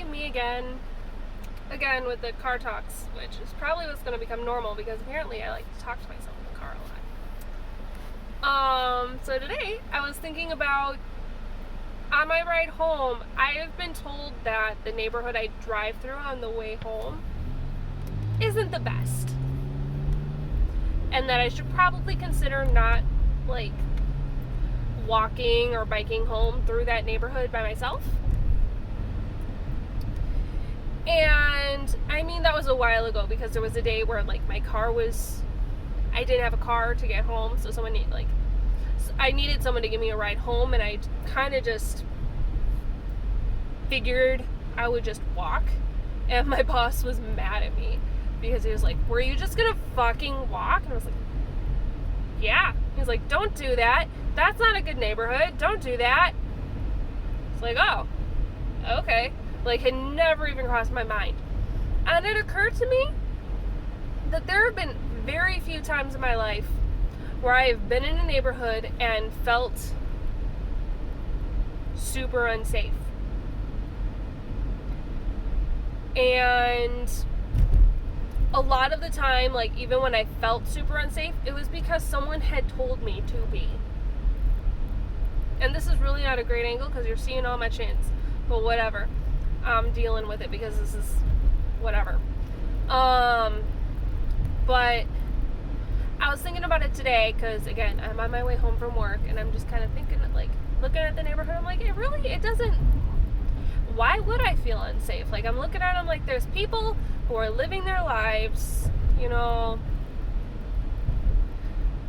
Hi, me again. Again with the car talks, which is probably what's going to become normal because apparently I like to talk to myself in the car a lot. So today I was thinking about, on my ride home, I have been told that the neighborhood I drive through on the way home isn't the best. And that I should probably consider not, like, walking or biking home through that neighborhood by myself. And I mean, that was a while ago because there was a day where like my car was, I didn't have a car to get home, so I needed someone to give me a ride home, and I kind of just figured I would just walk. And my boss was mad at me because he was like, "Were you just gonna fucking walk?" And I was like, "Yeah." He was like, "Don't do that. That's not a good neighborhood. Don't do that." It's like, oh, okay. Like, had never even crossed my mind. And it occurred to me that there have been very few times in my life where I have been in a neighborhood and felt super unsafe. And a lot of the time, like, even when I felt super unsafe, it was because someone had told me to be. And this is really not a great angle because you're seeing all my chins, but whatever. I'm dealing with it because this is whatever. But I was thinking about it today because, again, I'm on my way home from work and I'm just kind of thinking, like, looking at the neighborhood, I'm like, it doesn't, why would I feel unsafe? Like, I'm looking at them like there's people who are living their lives, you know,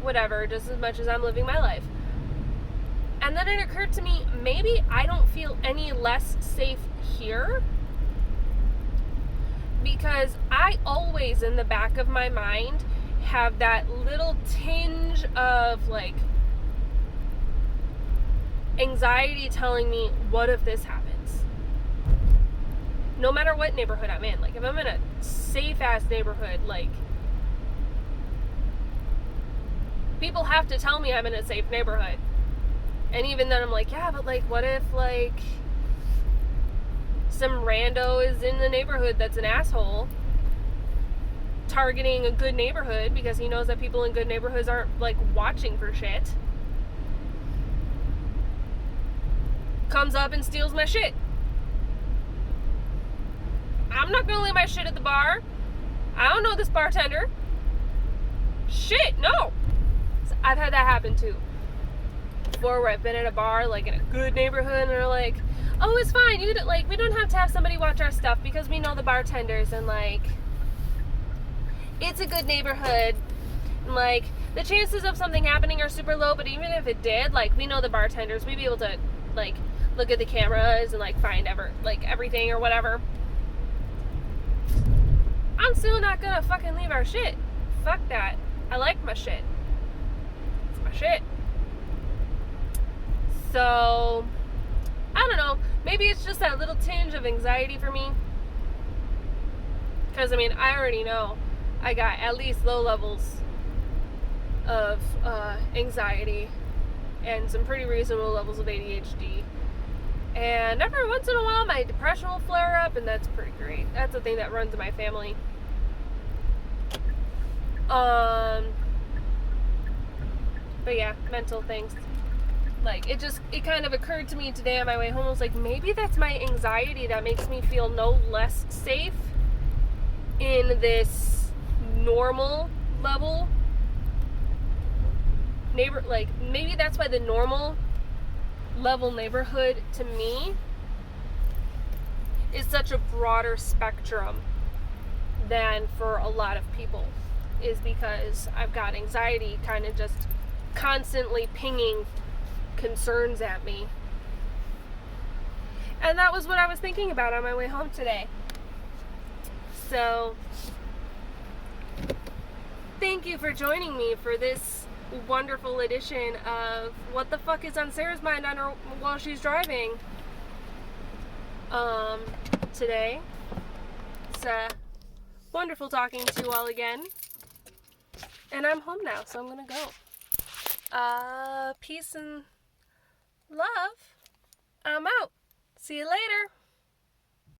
whatever, just as much as I'm living my life. And then it occurred to me, maybe I don't feel any less safe here because I always, in the back of my mind, have that little tinge of, like, anxiety telling me, what if this happens? No matter what neighborhood I'm in. Like, if I'm in a safe-ass neighborhood, like, people have to tell me I'm in a safe neighborhood. And even then I'm like, yeah, but like, what if like some rando is in the neighborhood that's an asshole targeting a good neighborhood because he knows that people in good neighborhoods aren't like watching for shit. Comes up and steals my shit. I'm not gonna leave my shit at the bar. I don't know this bartender. Shit, no. So I've had that happen too. Where I've been at a bar, like in a good neighborhood, and they're like, "Oh, it's fine. We don't have to have somebody watch our stuff because we know the bartenders, and like, it's a good neighborhood. And, like, the chances of something happening are super low. But even if it did, like, we know the bartenders. We'd be able to like look at the cameras and like find everything or whatever. I'm still not gonna fucking leave our shit. Fuck that. I like my shit. It's my shit." So, I don't know, maybe it's just that little tinge of anxiety for me. Because, I mean, I already know I got at least low levels of anxiety and some pretty reasonable levels of ADHD. And every once in a while, my depression will flare up, and that's pretty great. That's a thing that runs in my family. But yeah, mental things. Like, it kind of occurred to me today on my way home. I was like, maybe that's my anxiety that makes me feel no less safe in this normal level maybe that's why the normal level neighborhood to me is such a broader spectrum than for a lot of people, is because I've got anxiety kind of just constantly pinging concerns at me. And that was what I was thinking about on my way home today. So, thank you for joining me for this wonderful edition of What the Fuck is on Sarah's Mind while she's driving. Today. It's wonderful talking to you all again. And I'm home now, so I'm gonna go. Peace and love. I'm out. See you later.